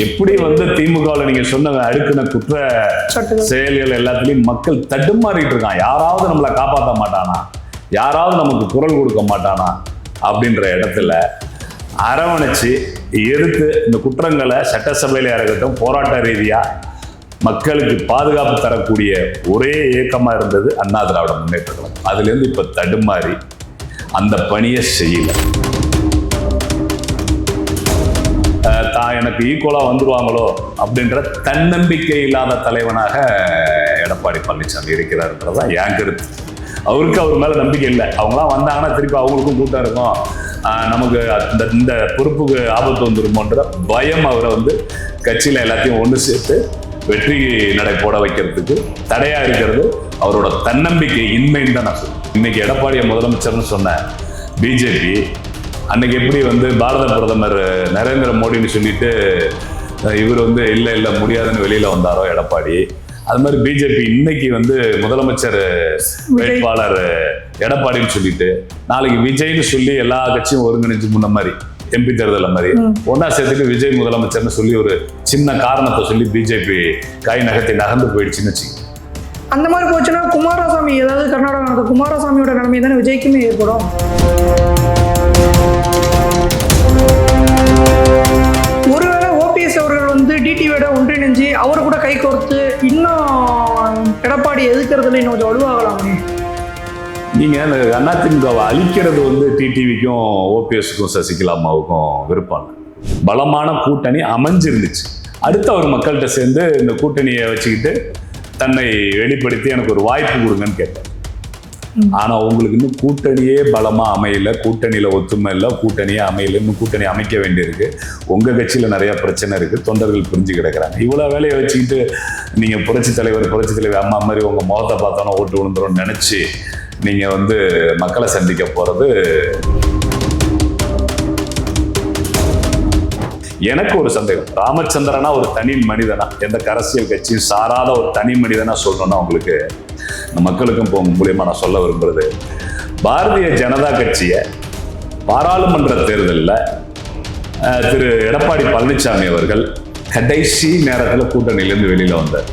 எப்படி வந்து திமுகவில் நீங்க சொன்ன அடுக்கின குற்ற செயல்கள் எல்லாத்துலயும் மக்கள் தடுமாறிட்டு இருக்கான். யாராவது நம்மளை காப்பாற்ற மாட்டானா, யாராவது நமக்கு குரல் கொடுக்க மாட்டானா அப்படின்ற இடத்துல அரவணைச்சு எதிர்த்து இந்த குற்றங்களை சட்டசபையில இருக்கட்டும் போராட்ட ரீதியா மக்களுக்கு பாதுகாப்பு தரக்கூடிய ஒரே இயக்கமா இருந்தது அண்ணா திராவிட முன்னேற்ற கழகம். அதுல இருந்து இப்ப தடுமாறி அந்த பணியை செய்யல. தான் எனக்கு ஈக்குவலா வந்துருவாங்களோ அப்படின்ற தன்னம்பிக்கை இல்லாத தலைவனாக எடப்பாடி பழனிசாமி இருக்கிறாருன்றதான் என் கருத்து. அவருக்கு அவர் மேல நம்பிக்கை இல்லை. அவங்களாம் வந்தாங்கன்னா திருப்பி அவங்களுக்கும் கூட்டம் இருக்கும், நமக்கு இந்த பொறுப்புக்கு ஆபத்து வந்துருமோன்ற பயம் அவரை வந்து கட்சியில எல்லாத்தையும் ஒன்று சேர்த்து வெற்றி நடை போட வைக்கிறதுக்கு தடையா இருக்கிறது அவரோட தன்னம்பிக்கை இன்மைன்னு தான் நான் சொல்றேன். இன்னைக்கு எடப்பாடியை முதலமைச்சர்னு சொன்ன பிஜேபி அன்னைக்கு எப்படி வந்து பாரத பிரதமர் நரேந்திர மோடின்னு சொல்லிட்டு இவர் வந்து இல்லை முடியாதுன்னு வெளியில வந்தாரோ எடப்பாடி, அது மாதிரி பிஜேபி இன்னைக்கு வந்து முதலமைச்சர் வேட்பாளர் எடப்பாடின்னு சொல்லிட்டு நாளைக்கு விஜய்னு சொல்லி எல்லா கட்சியும் ஒருங்கிணைஞ்சு முன்ன மாதிரி எம்பி தேர்தல் மாதிரி ஒன்னா சேர்த்துட்டு விஜய் முதலமைச்சர்னு சொல்லி ஒரு சின்ன காரணத்தை சொல்லி பிஜேபி கை நகத்தை நகர்ந்து போயிடுச்சுன்னு வச்சுக்கோங்க. அந்த மாதிரி போச்சுன்னா குமாரசாமி, ஏதாவது கர்நாடகா குமாரசாமியோட நிலைமை தானே விஜய்க்குமே ஏற்படும். ஒருவேளை ஓபிஎஸ் அவர்கள் வந்து டிடிவியோட ஒன்றிணைஞ்சு அவர் கூட கை கோர்த்து இன்னும் எடப்பாடி எதிர்க்கிறதுல இன்னும் கொஞ்சம் வலுவாகலாமே. நீங்க அந்த அதிமுகவை அழிக்கிறது வந்து டிடிவிக்கும் ஓபிஎஸ்க்கும் சசிகலாமாவுக்கும் விருப்பம். பலமான கூட்டணி அமைஞ்சிருந்துச்சு. அடுத்து அவர் மக்கள்கிட்ட சேர்ந்து இந்த கூட்டணியை வச்சுக்கிட்டு தன்னை வெளிப்படுத்தி எனக்கு ஒரு வாய்ப்பு கொடுங்கன்னு கேட்டார். ஆனா உங்களுக்கு இன்னும் கூட்டணியே பலமா அமையல, கூட்டணியில ஒத்துமை இல்லை, கூட்டணியே அமையல, இன்னும் கூட்டணி அமைக்க வேண்டியிருக்கு. உங்க கட்சியில நிறைய பிரச்சனை இருக்கு, தொண்டர்கள் பிரிஞ்சு கிடக்குறாங்க. இவ்வளவு வேலையை வச்சுக்கிட்டு நீங்க புரட்சி தலைவர் அம்மா மாதிரி உங்க முகத்தை பார்த்தோன்னா ஓட்டு விழுந்துரும் நினைச்சு நீங்க வந்து மக்களை சந்திக்க போறது எனக்கு ஒரு சந்தேகம். ராமச்சந்திரனா ஒரு தனி மனிதனா, எந்த அரசியல் கட்சியும் சாராத ஒரு தனி மனிதனா சொல்லணும்னா உங்களுக்கு மக்களுக்கும் இப்போ மூலியமா நான் சொல்ல விரும்புறது, பாரதிய ஜனதா கட்சியை பாராளுமன்ற தேர்தலில் திரு எடப்பாடி பழனிசாமி அவர்கள் கடைசி நேரத்தில் கூட்டணியிலேருந்து வெளியில வந்தார்.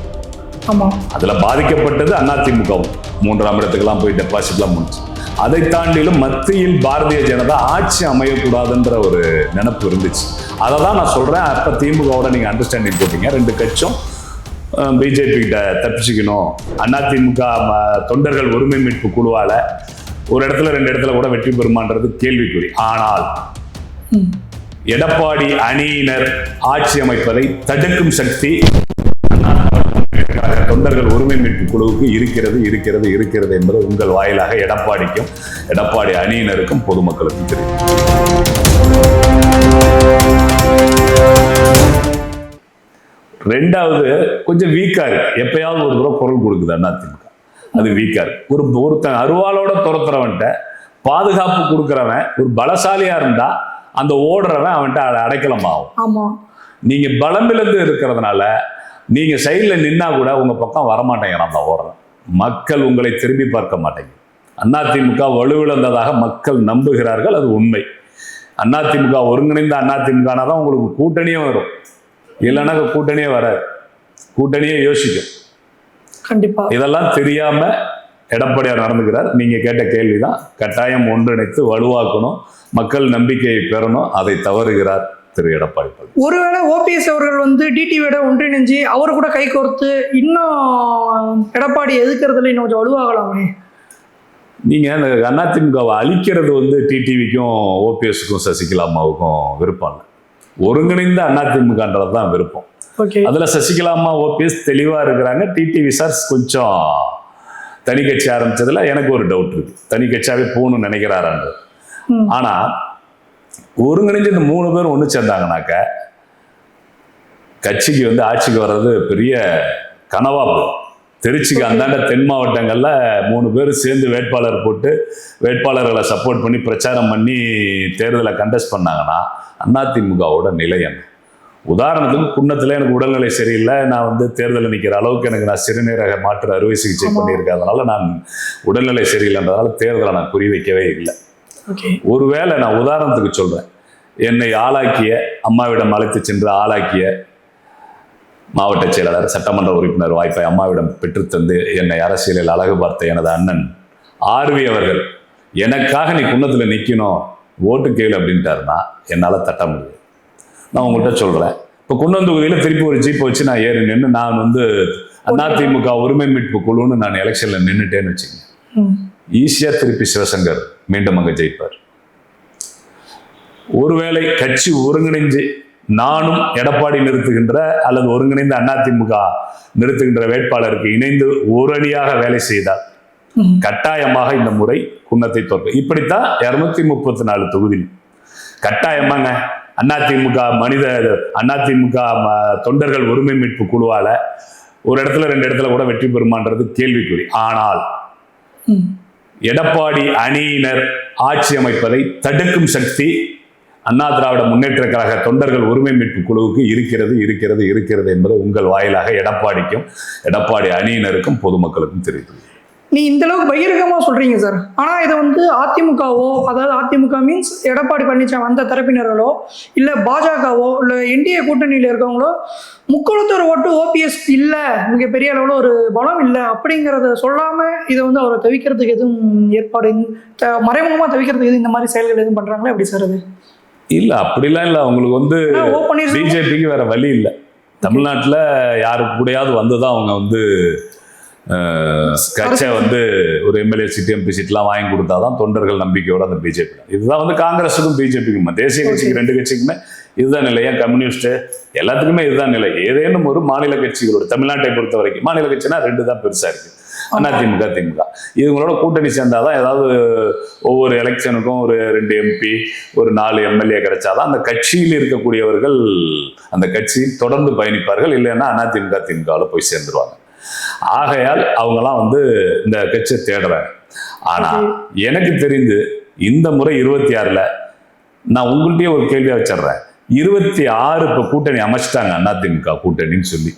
அதுல பாதிக்கப்பட்டது அதிமுகவும் 3ஆம் இடத்துக்கெல்லாம் போய் டெபாசிட்லாம் முடிச்சு. அதை தாண்டிலும் மத்தியில் பாரதிய ஜனதா ஆட்சி அமையக்கூடாதுன்ற ஒரு நினைப்பு இருந்துச்சு. அதை தான் நான் சொல்றேன். அப்ப திமுகவோட நீங்க அண்டர்ஸ்டாண்டிங் போட்டீங்க, 2 கட்சியும் பிஜேபி கிட்ட தப்பிச்சுக்கணும், அதிமுக தொண்டர்கள் உரிமை மீட்பு குழுவால ஒரு இடத்துல 2 இடத்துல கூட வெற்றி பெறுமான்றது கேள்விக்குறி. ஆனால் எடப்பாடி அணியினர் ஆட்சி அமைப்பதை தடுக்கும் சக்தி தொண்டர்கள் உரிமை மீட்பு குழுவுக்கு இருக்கிறது என்பது உங்கள் வாயிலாக எடப்பாடிக்கும் எடப்பாடி அணியினருக்கும் பொதுமக்களுக்கும் தெரியும். ரெண்டாவது கொஞ்சம் வீக்கா இருக்கு. எப்பயாவது ஒரு தடவை குரல் கொடுக்குது அதிமுக, அது வீக்கா இருக்கு. ஒருத்தன் அருவாளோட துரத்துறவன்ட்ட பாதுகாப்பு கொடுக்கறவன் ஒரு பலசாலியா இருந்தா அந்த ஓடுறவன் அவன்கிட்ட அடைக்கலம் ஆகும். நீங்க பலமிழந்து இருக்கிறதுனால நீங்க சைட்ல நின்னா கூட உங்க பக்கம் வரமாட்டேங்கிறான் அந்த ஓடுறேன். மக்கள் உங்களை திரும்பி பார்க்க மாட்டேங்க. அதிமுக வலுவிழந்ததாக மக்கள் நம்புகிறார்கள், அது உண்மை. அதிமுக ஒருங்கிணைந்த அதிமுக தான் உங்களுக்கு கூட்டணியே வரும், இல்லைன்னா கூட்டணியே வராது, கூட்டணியே யோசிக்கும். கண்டிப்பா இதெல்லாம் தெரியாம எடப்பாடியார் நடந்துக்கிறார். நீங்க கேட்ட கேள்விதான், கட்டாயம் ஒன்றிணைத்து வலுவாக்கணும், மக்கள் நம்பிக்கையை பெறணும், அதை தவறுகிறார் திரு எடப்பாடி. ஒருவேளை ஓபிஎஸ் அவர்கள் வந்து டிடிவியோட ஒன்றிணைஞ்சு அவர் கூட கை கோர்த்து இன்னும் எடப்பாடி எதிர்க்கிறதுல இன்னும் கொஞ்சம் வலுவாகலாமே. நீங்க அந்த அதிமுகவை அழிக்கிறது வந்து டிடிவிக்கும் ஓபிஎஸ்க்கும் சசிகலாமாவுக்கும் விருப்பம் இல்லை. ஒருங்கிணைந்த அதிமுகன்றது தான் விருப்பம். அதுல சசிகலாமா ஓபிஎஸ் தெளிவா இருக்கிறாங்க. டிடிவி சார் கொஞ்சம் தனி கட்சி ஆரம்பிச்சதுல எனக்கு ஒரு டவுட் இருக்கு, தனி கட்சியாவே போகணும்னு நினைக்கிறாரான்னு. ஆனா ஒருங்கிணைஞ்சு இந்த 3 பேரும் ஒன்று சேர்ந்தாங்கனாக்க கட்சிக்கு வந்து ஆட்சிக்கு வர்றது பெரிய கனவா போகும். திருச்சிக்கு அந்தாண்ட தென் மாவட்டங்கள்ல 3 பேர் சேர்ந்து வேட்பாளர் போட்டு வேட்பாளர்களை சப்போர்ட் பண்ணி பிரச்சாரம் பண்ணி தேர்தலை கண்டெஸ்ட் பண்ணாங்கன்னா அதிமுகவோட நிலை என்ன? உதாரணத்துக்கு குன்னத்துல எனக்கு உடல்நிலை சரியில்லை, நான் வந்து தேர்தலில் நிற்கிற அளவுக்கு எனக்கு நான் சிறுநீரக மாற்று அறுவை சிகிச்சை பண்ணியிருக்கேன், அதனால நான் உடல்நிலை சரியில்லைன்றதால தேர்தலை நான் குறி வைக்கவே இல்லை. ஒருவேளை நான் உதாரணத்துக்கு சொல்றேன், என்னை ஆளாக்கிய, அம்மாவிடம் அழைத்து சென்று ஆளாக்கிய மாவட்ட செயலாளர், சட்டமன்ற உறுப்பினர் வாய்ப்பை அம்மாவிடம் பெற்றுத்தந்து என்னை அரசியலில் அழகு பார்த்த எனது அண்ணன் ஆர்வி அவர்கள் எனக்காக நீ குன்னத்தில் நிற்கணும், ஓட்டு கேளு அப்படின்ட்டாருன்னா என்னால் தட்ட முடியாது. நான் உங்கள்கிட்ட சொல்கிறேன், இப்போ குன்னம் தொகுதியில் திருப்பி ஒரு ஜீப் வச்சு நான் ஏறி நின்று நான் வந்து அதிமுக உரிமை மீட்பு குழுன்னு நான் எலெக்ஷனில் நின்றுட்டேன்னு வச்சுக்கோங்க, ஈஸியாக திருப்பி சிவசங்கர் மீண்டும் அங்கே ஜெயிப்பார். ஒருவேளை கட்சி ஒருங்கிணைஞ்சு நானும் எடப்பாடி நிறுத்துகின்ற அல்லது ஒருங்கிணைந்த அதிமுக நிறுத்துகின்ற வேட்பாளருக்கு இணைந்து ஒரு அணியாக வேலை செய்தால் கட்டாயமாக இந்த முறை குன்னத்தை தோற்கும். இப்படித்தான் 234 தொகுதியில் கட்டாயமாங்க அதிமுக தொண்டர்கள் உரிமை மீட்பு குழுவால ஒரு இடத்துல 2 இடத்துல கூட வெற்றி பெறுமான்றது கேள்விக்குறி. ஆனால் எடப்பாடி அணியினர் ஆட்சி அமைப்பதை தடுக்கும் சக்தி அண்ணா திராவிட முன்னேற்ற கழக தொண்டர்கள் உரிமை மீட்பு குழுவுக்கு இருக்கிறது என்பதை உங்கள் வாயிலாக எடப்பாடிக்கும் எடப்பாடி அணியினருக்கும் பொதுமக்களுக்கும் தெரிவித்து நீ இந்த அளவுக்கு பகிரங்கமா சொல்றீங்க சார். ஆனா இதை வந்து அதிமுகவோ, அதாவது அதிமுக மீன்ஸ் எடப்பாடி பழனிசாமி அந்த தரப்பினர்களோ, இல்ல பாஜகவோ, இல்ல என்டிஏ கூட்டணியில இருக்கவங்களோ முக்குளத்தூர் ஓட்டு ஓபிஎஸ் இல்ல, மிகப்பெரிய அளவுல ஒரு பலம் இல்லை அப்படிங்கிறத சொல்லாம இதை வந்து அவரை தவிக்கிறதுக்கு எதுவும் ஏற்பாடு, மறைமுகமா தவிக்கிறதுக்கு எதுவும் இந்த மாதிரி செயல்கள் எதுவும் பண்றாங்களா எப்படி சார்? அது இல்ல, அப்படிலாம் இல்லை. அவங்களுக்கு வந்து பிஜேபிக்கு வேற வழி இல்லை. தமிழ்நாட்டில் யாருக்கு கூடயாவது வந்துதான் அவங்க வந்து கட்சியை வந்து ஒரு எம்எல்ஏ சீட், எம்பி சீட்லாம் வாங்கி கொடுத்தாதான் தொண்டர்கள் நம்பிக்கையோட அந்த பிஜேபி. இதுதான் வந்து காங்கிரஸுக்கும் பிஜேபிக்கும், தேசிய கட்சிக்கு 2 கட்சிக்குமே இதுதான் நிலை. ஏன் கம்யூனிஸ்ட் எல்லாத்துக்குமே இதுதான் நிலை. ஏதேனும் ஒரு மாநில கட்சிகளோட, தமிழ்நாட்டை பொறுத்த வரைக்கும் மாநில கட்சினா 2 தான் பெருசா இருக்கு, அதிமுக திமுக. இவங்களோட கூட்டணி சேர்ந்தாதான் ஏதாவது ஒவ்வொரு எலெக்ஷனுக்கும் ஒரு 2 எம்பி ஒரு 4 எம்எல்ஏ கிடைச்சாதான் அந்த கட்சியில் இருக்கக்கூடியவர்கள் அந்த கட்சியில் தொடர்ந்து பயணிப்பார்கள். இல்லைன்னா அதிமுக திமுகவில் போய் சேர்ந்துருவாங்க. ஆகையால் அவங்கெல்லாம் வந்து இந்த கட்சியை தேடுறாங்க. ஆனா எனக்கு தெரிந்து இந்த முறை 26ல் நான் உங்கள்கிட்டயே ஒரு கேள்வியா வச்சிடுறேன். 26 இப்ப கூட்டணி அமைச்சிட்டாங்க அதிமுக கூட்டணின்னு சொல்லி.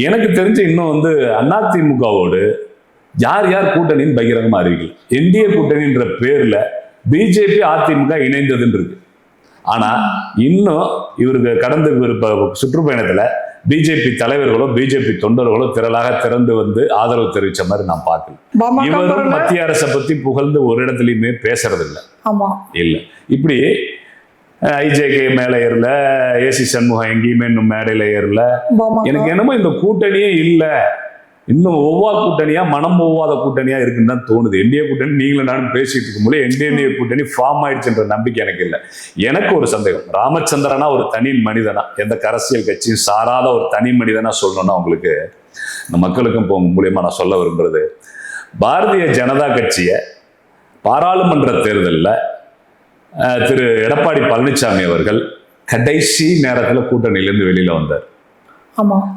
எனக்கு தெரிஞ்ச இன்னும் வந்து அதிமுகவோடு யார் யார் கூட்டணின்னு பகிரங்கமா அறிவிக்கல. என்டிஏ கூட்டணின்ற பேர்ல பிஜேபி அதிமுக இணைந்ததுன்னு இருக்கு. ஆனா இன்னும் இவருக்கு கடந்த சுற்றுப்பயணத்துல பிஜேபி தலைவர்களோ பிஜேபி தொண்டர்களோ திரளாக திறந்து வந்து ஆதரவு தெரிவிச்ச மாதிரி நான் பார்க்கல. இவரும் மத்திய அரசை பத்தி புகழ்ந்து ஒரு இடத்துலயுமே பேசுறது இல்லை. இல்ல இப்படி ஐஜேகே மேல ஏறல, ஏசி சண்முகம் எங்கேயுமே இன்னும் மேடையில ஏறல. எனக்கு என்னமோ இந்த கூட்டணியே இல்லை, இன்னும் ஒவ்வா கூட்டணியா, மனம் ஒவ்வாத கூட்டணியா இருக்குன்னு தான் தோணுது. என்டிஏ கூட்டணி நீங்களும் நானும் பேசிட்டு இருக்கும்போது என்டிஏ கூட்டணி ஃபார்ம் ஆயிடுச்சுன்ற நம்பிக்கை எனக்கு இல்லை. எனக்கு ஒரு சந்தேகம், ராமச்சந்திரனா ஒரு தனி மனிதனா, எந்த அரசியல் கட்சியும் சாராத ஒரு தனி மனிதனா சொல்லணும்னா உங்களுக்கு இந்த மக்களுக்கும் மூலியமா நான் சொல்ல விரும்புறது, பாரதிய ஜனதா கட்சியை பாராளுமன்ற தேர்தலில் திரு எடப்பாடி பழனிசாமி அவர்கள் கடைசி நேரத்தில் கூட்டணியிலிருந்து வெளியில வந்தார்.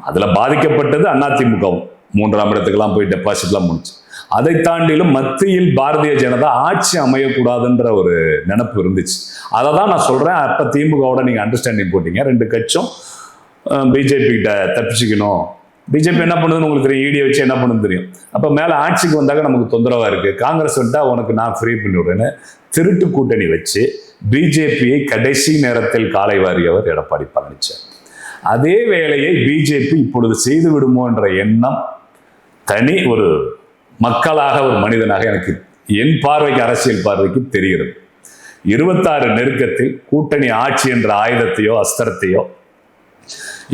அதுல பாதிக்கப்பட்டது அதிமுகவும் 3ஆம் இடத்துக்கெல்லாம் போய் டெபாசிட்லாம் முடிச்சு. அதை தாண்டிலும் மத்தியில் பாரதிய ஜனதா ஆட்சி அமையக்கூடாதுன்ற ஒரு நினைப்பு இருந்துச்சு. அதை தான் நான் சொல்றேன். அப்ப திமுகவோட நீங்க அண்டர்ஸ்டாண்டிங் போட்டீங்க, 2 கட்சியும் பிஜேபி கிட்ட தப்பிச்சுக்கணும். பிஜேபி என்ன பண்ணுதுன்னு உங்களுக்கு தெரியும், ஈடியை வச்சு என்ன பண்ணுன்னு தெரியும். அப்ப மேல ஆட்சிக்கு வந்தாக்க நமக்கு தொந்தரவா இருக்கு, காங்கிரஸ் விட்டா உனக்கு நான் ஃப்ரீ பண்ணி விடுறேன்னு திருட்டு கூட்டணி வச்சு பிஜேபியை கடைசி நேரத்தில் காலை வாரியவர் எடப்பாடி பழனிசாமி. அதே வேளையை பிஜேபி இப்பொழுது செய்து விடுமோ என்ற எண்ணம் தனி ஒரு மக்களாக, ஒரு மனிதனாக எனக்கு என் பார்வைக்கு, அரசியல் பார்வைக்கு தெரிகிறது. 26 நெருக்கத்தில் கூட்டணி ஆட்சி என்ற ஆயுதத்தையோ அஸ்திரத்தையோ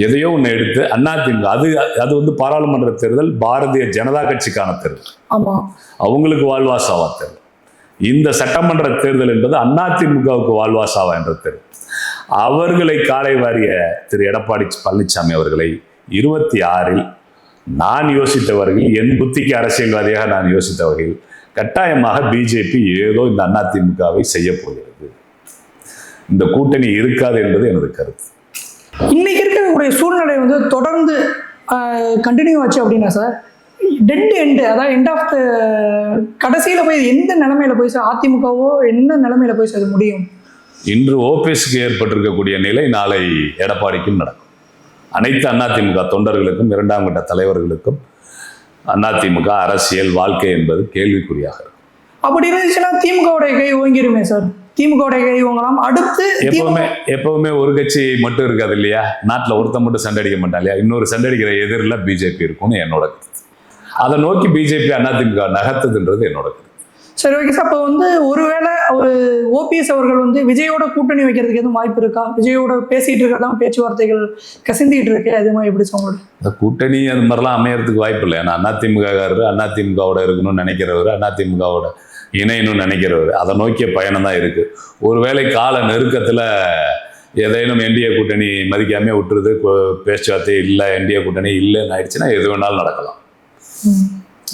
எதையோ ஒன்று எடுத்து அதிமுக, அது வந்து பாராளுமன்ற தேர்தல் பாரதிய ஜனதா கட்சிக்கான தேர்தல், அவங்களுக்கு வாழ்வாசாவா தேர்தல். இந்த சட்டமன்ற தேர்தல் என்பது அதிமுகவுக்கு வாழ்வாசாவா என்ற தேர்தல். அவர்களை காலை வாரிய திரு எடப்பாடி பழனிசாமி அவர்களை 26ல் நான் யோசித்த வகையில், என் புத்திக்கு அரசியல்வாதியாக நான் யோசித்த வகையில் கட்டாயமாக பிஜேபி ஏதோ இந்த அதிமுகவை செய்ய போகிறது. இந்த கூட்டணி இருக்காது என்பது எனது கருத்து. இன்னைக்கு இருக்கக்கூடிய சூழ்நிலை வந்து தொடர்ந்து கண்டினியூ ஆச்சு அப்படின்னா சார், டெட் எண்டு, அதாவது எண்ட் ஆஃப் த கடைசியில் போய் எந்த நிலைமையில போய் சார் அதிமுகவோ என்ன நிலைமையில போய் சார் முடியும்? இன்று ஓபிஎஸ்க்கு ஏற்பட்டிருக்கக்கூடிய நிலை நாளை எடப்பாடிக்கும் நடக்கும். அனைத்து அதிமுக தொண்டர்களுக்கும் 2ஆம் கட்ட தலைவர்களுக்கும் அதிமுக அரசியல் வாழ்க்கை என்பது கேள்விக்குறியாக இருக்கும். அப்படி இருந்துச்சுன்னா திமுகவுடைய கை ஓங்கிருமே சார். திமுக கை வாங்கலாம். அடுத்து எப்பவுமே ஒரு கட்சி மட்டும் இருக்காது இல்லையா, நாட்டில் ஒருத்தன் மட்டும் சண்டை அடிக்க மாட்டான் இல்லையா, இன்னொரு சண்டை அடிக்கிற எதிரில் பிஜேபி இருக்கும்னு என்னோட கருத்து. அதை நோக்கி பிஜேபி அதிமுக நகர்த்துதுன்றது என்னோட கருத்து. சரி, ஓகே சார். அப்போ வந்து ஒருவேளை ஒரு ஓபிஎஸ் அவர்கள் வந்து விஜயோட கூட்டணி வைக்கிறதுக்கு எதுவும் வாய்ப்பு இருக்கா? விஜயோட பேசிட்டு இருக்கிறதா பேச்சுவார்த்தைகள் கசிந்துகிட்டு இருக்கு, அது மாதிரி எப்படி சொல்லுங்க? இந்த கூட்டணி அது மாதிரிலாம் அமையறதுக்கு வாய்ப்பு இல்லை. ஏன்னா அதிமுகவோட இருக்கணும்னு நினைக்கிறவர், அதிமுகவோட இணையணும்னு நினைக்கிறவர், அதை நோக்கிய பயணம் தான் இருக்கு. ஒருவேளை கால நெருக்கத்தில் ஏதேனும் என்டிஏ கூட்டணி மதிக்காம விட்டுருது, பேச்சுவார்த்தை இல்லை, என்டிஏ கூட்டணி இல்லைன்னு ஆயிடுச்சுன்னா எது வேணாலும் நடக்கலாம்.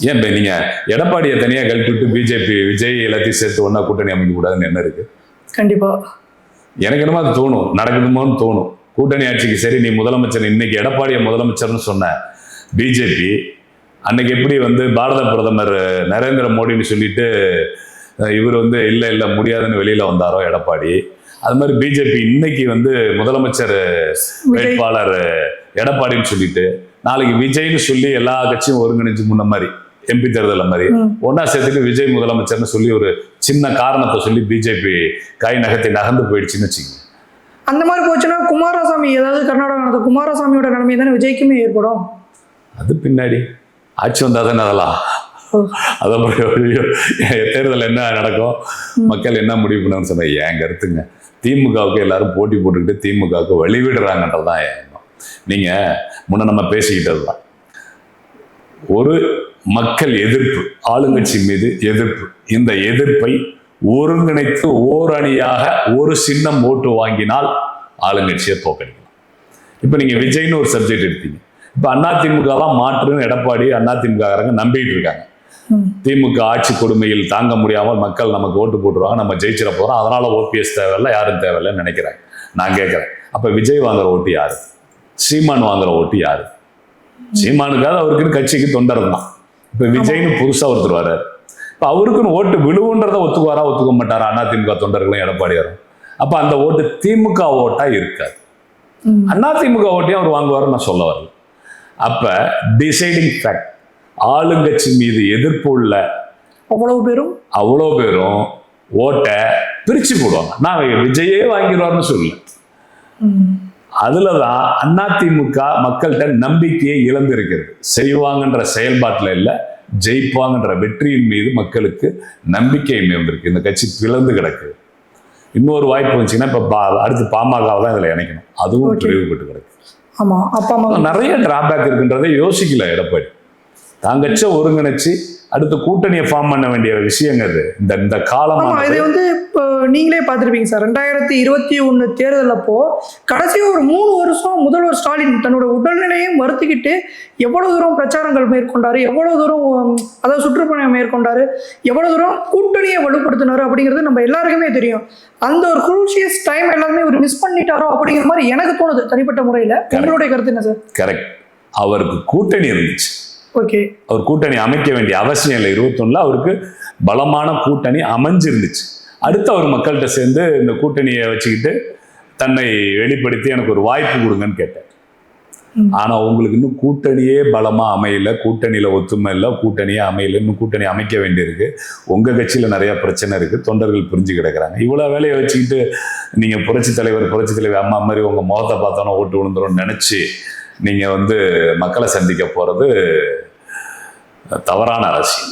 ஏன் இப்போ நீங்க எடப்பாடியை தனியாக கழட்டி விட்டு பிஜேபி விஜய் எல்லாத்தையும் சேர்த்து ஒன்றா கூட்டணி அமைக்க கூடாதுன்னு என்ன இருக்கு? கண்டிப்பா எனக்கு என்னமோ அது தோணும், நடக்குதுமோன்னு தோணும். கூட்டணி ஆட்சிக்கு சரி, நீ முதலமைச்சர், இன்னைக்கு எடப்பாடியை முதலமைச்சர்னு சொன்ன பிஜேபி அன்னைக்கு எப்படி வந்து பாரத பிரதமர் நரேந்திர மோடின்னு சொல்லிட்டு இவர் வந்து இல்லை முடியாதுன்னு வெளியில வந்தாரோ எடப்பாடி, அது மாதிரி பிஜேபி இன்னைக்கு வந்து முதலமைச்சர் வேட்பாளர் எடப்பாடின்னு சொல்லிட்டு நாளைக்கு விஜய்னு சொல்லி எல்லா கட்சியும் ஒருங்கிணைஞ்சு முன்ன மாதிரி எம்பி தேர்தல் மாதிரி ஒன்னா சேர்த்துட்டு விஜய் முதலமைச்சர்னு சொல்லி ஒரு சின்ன காரணத்தை சொல்லி பிஜேபி கை நகர்ந்து போயிடுச்சுன்னு வச்சுக்கோங்க. அந்த மாதிரி போச்சுன்னா குமாரசாமி, ஏதாவது கர்நாடகா நடந்த குமாரசாமியோட நிலைமை தானே விஜய்க்குமே ஏற்படும். அது பின்னாடி ஆட்சி வந்தா தானே அதெல்லாம். தேர்தல் என்ன நடக்கும், மக்கள் என்ன முடிவு பண்ணான்னு சொன்ன என் கருத்துங்க. திமுகவுக்கு எல்லாரும் போட்டி போட்டுக்கிட்டு திமுகவுக்கு வழிவிடுறாங்கன்றதான் என் எண்ணம். நீங்க முன்ன நம்ம பேசிக்கிட்டது தான், ஒரு மக்கள் எதிர்ப்பு, ஆளுங்கட்சி மீது எதிர்ப்பு, இந்த எதிர்ப்பை ஒருங்கிணைத்து ஓரணியாக ஒரு சின்னம் ஓட்டு வாங்கினால் ஆளுங்கட்சியை தோக்கடிக்கலாம். இப்ப நீங்க விஜய்னு ஒரு சப்ஜெக்ட் எடுத்தீங்க, இப்ப அதிமுக தான் மாற்றுன்னு எடப்பாடி அதிமுககாரங்க நம்பிட்டு இருக்காங்க. திமுக ஆட்சி கொடுமையில் தாங்க முடியாமல் மக்கள் நமக்கு ஓட்டு போட்டுருவாங்க, நம்ம ஜெயிச்சிட போறோம், அதனால ஓபிஎஸ் தேவையில்லை, யாரும் தேவையில்லைன்னு நினைக்கிறாங்க. நான் கேட்கிறேன், அப்ப விஜய் வாங்குற ஓட்டு யாரு? சீமான் வாங்குற ஓட்டு யாரு? சீமானுக்காக அவருக்குன்னு கட்சிக்கு தொண்டர் தான். இப்ப விஜய்னு புதுசா ஒருத்தர் வர்றாரு, இப்ப அவருக்குன்னு ஓட்டு விழுவுன்றத ஒத்துக்குவாரா ஒத்துக்க மாட்டாரா அதிமுக தொண்டர்களும் எடப்பாடியாரும்? அப்ப அந்த ஓட்டு திமுக ஓட்டா இருக்காது, அதிமுக ஓட்டையும் அவர் வாங்குவாரு நான் சொல்ல வரல. அப்ப டிசைடிங் ஃபேக்ட், ஆளுங்கட்சி மீது எதிர்ப்பு உள்ள அவ்வளோ பேரும் ஓட்டை பிரிச்சு போடுவாங்க. நான் விஜயே வாங்கிடுவார்னு சொல்லல, அதுலதான் அதிமுக மக்கள்கிட்ட நம்பிக்கையை இழந்து இருக்கிறது. செய்வாங்கன்ற செயல்பாட்டில் இல்லை, ஜெயிப்பாங்கன்ற வெற்றியின் மீது மக்களுக்கு நம்பிக்கை இழந்திருக்கு. இந்த கட்சி பிளந்து கிடக்கு. இன்னொரு வாய்ப்பு வந்துச்சுன்னா இப்ப அடுத்து பாமகவை தான் இதுல இணைக்கணும், அதுவும் பிரிவுபட்டு கிடக்கு. நிறைய டிராபேக் இருக்குன்றதை யோசிக்கல எடப்பாடி. தாங்கச்ச ஒருங்கிணைச்சு அடுத்த கூட்டணியை ஃபார்ம் பண்ண வேண்டிய விஷயங்கள் இந்த காலம். இது வந்து இப்போ நீங்களே பார்த்துருப்பீங்க சார், 2021 தேர்தல் அப்போ கடைசி ஒரு 3 வருஷம் முதல்வர் ஸ்டாலின் தன்னோட உடல்நிலையும் வருத்திக்கிட்டு எவ்வளவு தூரம் பிரச்சாரங்கள் மேற்கொண்டாரு, எவ்வளவு தூரம் அதாவது சுற்றுப்பயணம் மேற்கொண்டாரு, எவ்வளவு தூரம் கூட்டணியை வலுப்படுத்தினாரு அப்படிங்கிறது நம்ம எல்லாருக்குமே தெரியும். அந்த ஒரு குரூஷியஸ் டைம் எல்லாருமே ஒரு மிஸ் பண்ணிட்டாரோ அப்படிங்கிற மாதிரி எனக்கு தோணுது தனிப்பட்ட முறையில். உங்களுடைய கருத்து என்ன சார்? கரெக்ட், அவருக்கு கூட்டணி இருந்துச்சு. ஓகே, அவர் கூட்டணி அமைக்க வேண்டிய அவசியம் இல்லை. 21 அவருக்கு பலமான கூட்டணி அமைஞ்சிருந்துச்சு. அடுத்து அவர் மக்கள்கிட்ட சேர்ந்து இந்த கூட்டணியை வச்சுக்கிட்டு தன்னை வெளிப்படுத்தி எனக்கு ஒரு வாய்ப்பு கொடுங்கன்னு கேட்டார். ஆனா உங்களுக்கு இன்னும் கூட்டணியே பலமா அமையல, கூட்டணியில ஒத்துமை இல்லை, கூட்டணியே அமையல, இன்னும் கூட்டணி அமைக்க வேண்டியிருக்கு. உங்க கட்சியில நிறைய பிரச்சனை இருக்கு, தொண்டர்கள் புரிஞ்சு கிடக்குறாங்க. இவ்வளவு வேலையை வச்சுக்கிட்டு நீங்க புரட்சி தலைவர் அம்மா மாதிரி உங்க முகத்தை பார்த்தோன்னா ஓட்டு விழுந்துரும் நினைச்சு நீங்க வந்து மக்களை சந்திக்க போறது தவறான அரசியல்.